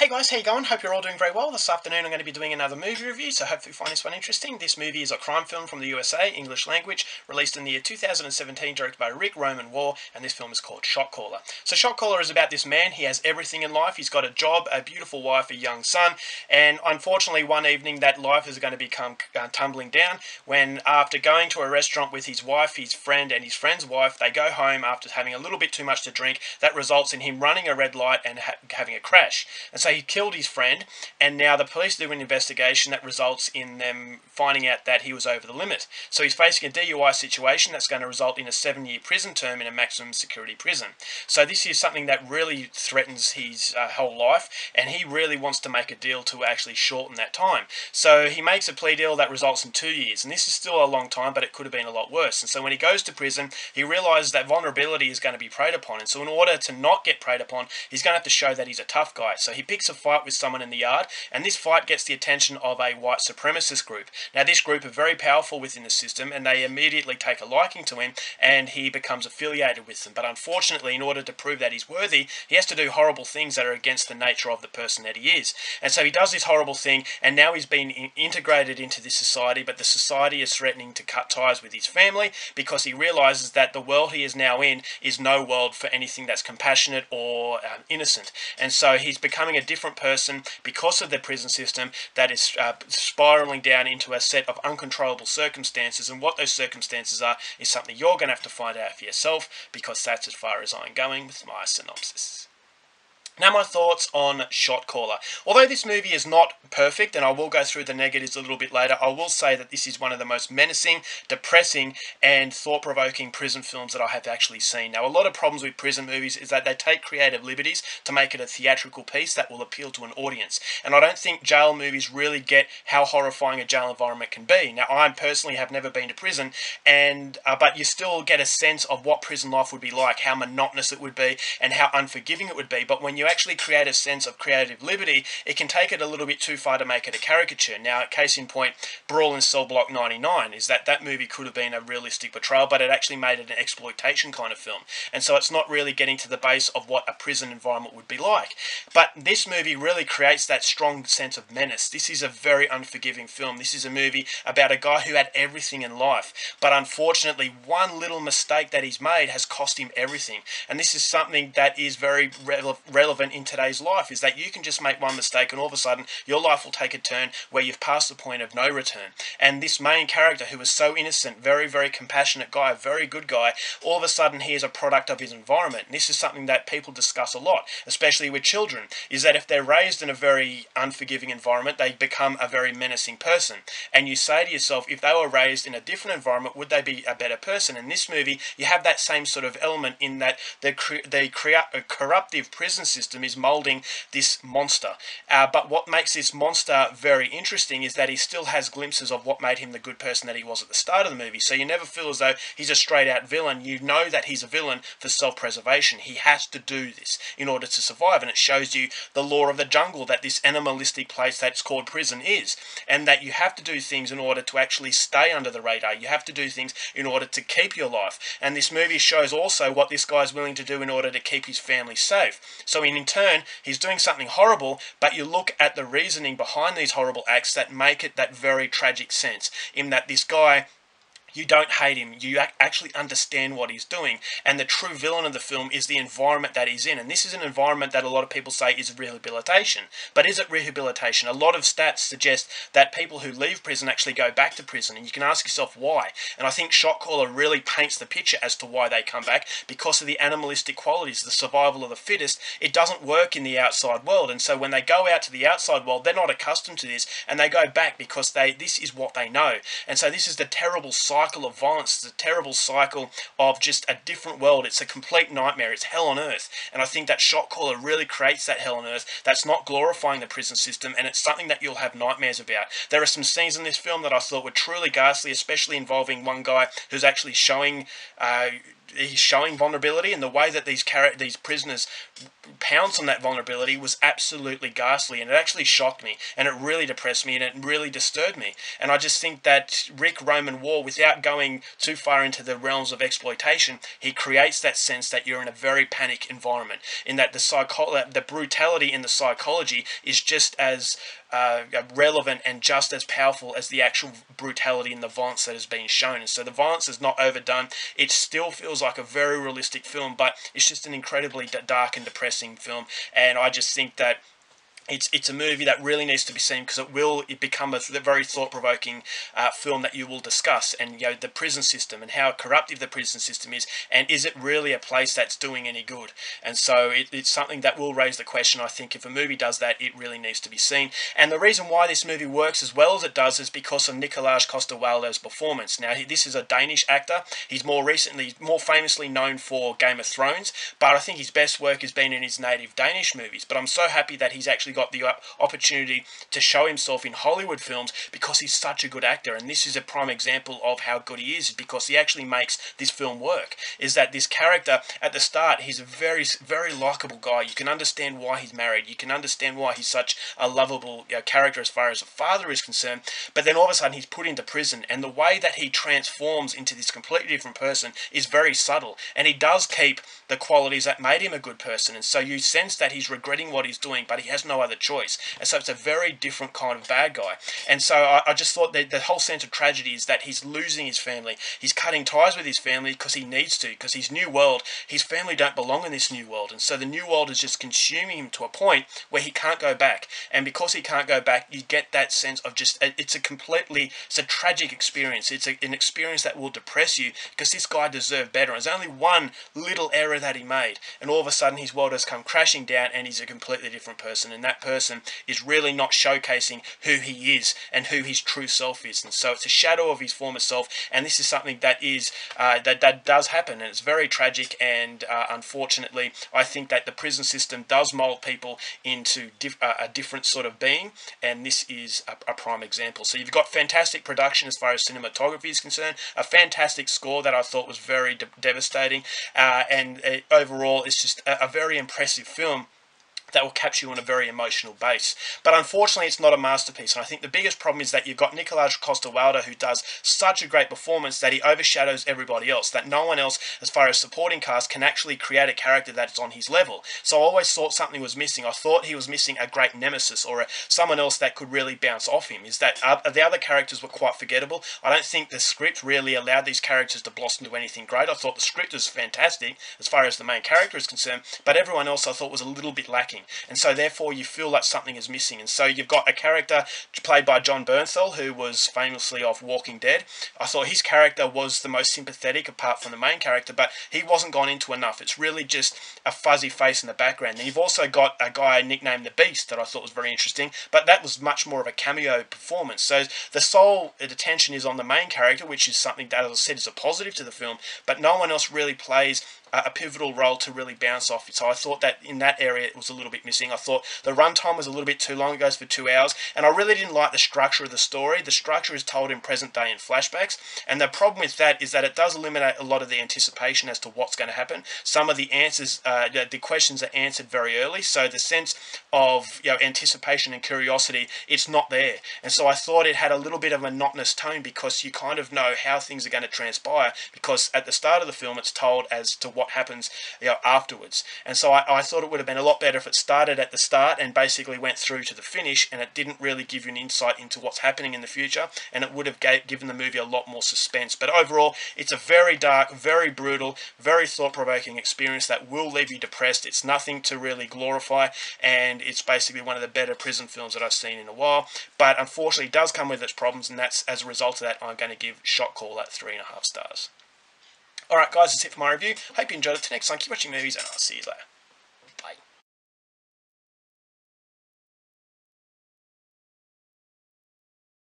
Hey guys, how you going? Hope you're all doing very well. This afternoon I'm going to be doing another movie review, so hopefully you find this one interesting. This movie is a crime film from the USA, English language, released in the year 2017, directed by Rick Roman Waugh, and this film is called Shot Caller. So Shot Caller is about this man. He has everything in life. He's got a job, a beautiful wife, a young son, and unfortunately one evening that life is going to become tumbling down when, after going to a restaurant with his wife, his friend, and his friend's wife, they go home after having a little bit too much to drink. That results in him running a red light and having a crash. And so he killed his friend, and now the police do an investigation that results in them finding out that he was over the limit. So he's facing a DUI situation that's going to result in a 7-year prison term in a maximum security prison. So this is something that really threatens his whole life, and he really wants to make a deal to actually shorten that time. So he makes a plea deal that results in 2 years, and this is still a long time, but it could have been a lot worse. And so when he goes to prison, he realizes that vulnerability is going to be preyed upon, and so in order to not get preyed upon, he's going to have to show that he's a tough guy. So he picks a fight with someone in the yard, and this fight gets the attention of a white supremacist group. Now this group are very powerful within the system, and they immediately take a liking to him, and he becomes affiliated with them. But unfortunately, in order to prove that he's worthy, he has to do horrible things that are against the nature of the person that he is. And so he does this horrible thing, and now he's been integrated into this society, but the society is threatening to cut ties with his family because he realizes that the world he is now in is no world for anything that's compassionate or innocent. And so he's becoming a different person because of the prison system that is spiraling down into a set of uncontrollable circumstances, and what those circumstances are is something you're going to have to find out for yourself, because that's as far as I'm going with my synopsis. Now my thoughts on Shot Caller. Although this movie is not perfect, and I will go through the negatives a little bit later, I will say that this is one of the most menacing, depressing, and thought-provoking prison films that I have actually seen. Now, a lot of problems with prison movies is that they take creative liberties to make it a theatrical piece that will appeal to an audience. And I don't think jail movies really get how horrifying a jail environment can be. Now, I personally have never been to prison, and but you still get a sense of what prison life would be like, how monotonous it would be, and how unforgiving it would be. But when you actually create a sense of creative liberty, it can take it a little bit too far to make it a caricature. Now, case in point, Brawl in Cell Block 99, is that movie could have been a realistic portrayal, but it actually made it an exploitation kind of film. And so it's not really getting to the base of what a prison environment would be like. But this movie really creates that strong sense of menace. This is a very unforgiving film. This is a movie about a guy who had everything in life, but unfortunately one little mistake that he's made has cost him everything. And this is something that is very relevant in today's life, is that you can just make one mistake and all of a sudden your life will take a turn where you've passed the point of no return. And this main character, who was so innocent, very, very compassionate guy, a very good guy, all of a sudden he is a product of his environment. And this is something that people discuss a lot, especially with children, is that if they're raised in a very unforgiving environment, they become a very menacing person. And you say to yourself, if they were raised in a different environment, would they be a better person? In this movie, you have that same sort of element in that the corruptive prison system is moulding this monster. But what makes this monster very interesting is that he still has glimpses of what made him the good person that he was at the start of the movie. So you never feel as though he's a straight out villain. You know that he's a villain for self-preservation. He has to do this in order to survive, and it shows you the law of the jungle that this animalistic place that's called prison is, and that you have to do things in order to actually stay under the radar. You have to do things in order to keep your life. And this movie shows also what this guy's willing to do in order to keep his family safe. So in turn, he's doing something horrible, but you look at the reasoning behind these horrible acts that make it that very tragic sense, in that this guy, you don't hate him, you actually understand what he's doing. And the true villain of the film is the environment that he's in. And this is an environment that a lot of people say is rehabilitation. But is it rehabilitation? A lot of stats suggest that people who leave prison actually go back to prison. And you can ask yourself why. And I think Shot Caller really paints the picture as to why they come back, because of the animalistic qualities, the survival of the fittest. It doesn't work in the outside world. And so when they go out to the outside world, they're not accustomed to this, and they go back because this is what they know. And so this is the terrible cycle of violence. It's a terrible cycle of just a different world. It's a complete nightmare. It's hell on earth. And I think that Shot Caller really creates that hell on earth that's not glorifying the prison system, and it's something that you'll have nightmares about. There are some scenes in this film that I thought were truly ghastly, especially involving one guy who's actually showing he's showing vulnerability, and the way that these prisoners pounce on that vulnerability was absolutely ghastly, and it actually shocked me, and it really depressed me, and it really disturbed me. And I just think that Rick Roman Waugh, without going too far into the realms of exploitation, he creates that sense that you're in a very panic environment, in that the brutality in the psychology is just as relevant and just as powerful as the actual brutality and the violence that has been shown. And so the violence is not overdone. It still feels like a very realistic film, but it's just an incredibly dark and depressing film. And I just think that it's a movie that really needs to be seen, because it will become a very thought-provoking film that you will discuss, and the prison system and how corruptive the prison system is, and is it really a place that's doing any good? And so it's something that will raise the question. I think if a movie does that, it really needs to be seen. And the reason why this movie works as well as it does is because of Nikolaj Coster-Waldau's performance. Now, this is a Danish actor. He's more famously known for Game of Thrones, but I think his best work has been in his native Danish movies. But I'm so happy that he's actually got the opportunity to show himself in Hollywood films, because he's such a good actor. And this is a prime example of how good he is, because he actually makes this film work. Is that this character at the start, he's a very, very likable guy. You can understand why he's married. You can understand why he's such a lovable character as far as a father is concerned. But then all of a sudden he's put into prison, and the way that he transforms into this completely different person is very subtle. And he does keep the qualities that made him a good person. And so you sense that he's regretting what he's doing, but he has no other choice. And so it's a very different kind of bad guy. And so I just thought that the whole sense of tragedy is that he's losing his family. He's cutting ties with his family because he needs to, because his new world, his family don't belong in this new world. And so the new world is just consuming him to a point where he can't go back. And because he can't go back, you get that sense of just, it's a tragic experience. It's an experience that will depress you, because this guy deserved better. There's only one little error that he made, and all of a sudden his world has come crashing down, and he's a completely different person. And that person is really not showcasing who he is and who his true self is. And so it's a shadow of his former self, and this is something that is that does happen, and it's very tragic. And unfortunately, I think that the prison system does mold people into a different sort of being, and this is a prime example. So you've got fantastic production as far as cinematography is concerned, a fantastic score that I thought was very devastating, and overall it's just a very impressive film that will capture you on a very emotional base. But unfortunately, it's not a masterpiece. And I think the biggest problem is that you've got Nikolaj Coster-Waldau, who does such a great performance that he overshadows everybody else, that no one else, as far as supporting cast, can actually create a character that's on his level. So I always thought something was missing. I thought he was missing a great nemesis, or someone else that could really bounce off him. Is that the other characters were quite forgettable. I don't think the script really allowed these characters to blossom into anything great. I thought the script was fantastic as far as the main character is concerned, but everyone else I thought was a little bit lacking. And so therefore you feel like something is missing. And so you've got a character played by Jon Bernthal, who was famously of Walking Dead. I thought his character was the most sympathetic apart from the main character, but he wasn't gone into enough. It's really just a fuzzy face in the background. And you've also got a guy nicknamed the Beast that I thought was very interesting, but that was much more of a cameo performance. So the sole attention is on the main character, which is something that, as I said, is a positive to the film, but no one else really plays a pivotal role to really bounce off it. So I thought that in that area it was a little bit missing. I thought the runtime was a little bit too long. It goes for 2 hours, and I really didn't like the structure of the story. The structure is told in present day in flashbacks, and the problem with that is that it does eliminate a lot of the anticipation as to what's going to happen. Some of the answers, the questions are answered very early, so the sense of anticipation and curiosity, it's not there. And so I thought it had a little bit of a monotonous tone, because you kind of know how things are going to transpire, because at the start of the film it's told as to what happens afterwards. And so I thought it would have been a lot better if it started at the start and basically went through to the finish, and it didn't really give you an insight into what's happening in the future, and it would have given the movie a lot more suspense. But overall, it's a very dark, very brutal, very thought-provoking experience that will leave you depressed. It's nothing to really glorify, and it's basically one of the better prison films that I've seen in a while. But unfortunately, it does come with its problems, and that's as a result of that I'm going to give Shot Caller 3.5 stars. Alright guys, that's it for my review. Hope you enjoyed it. Till next time, keep watching movies, and I'll see you later.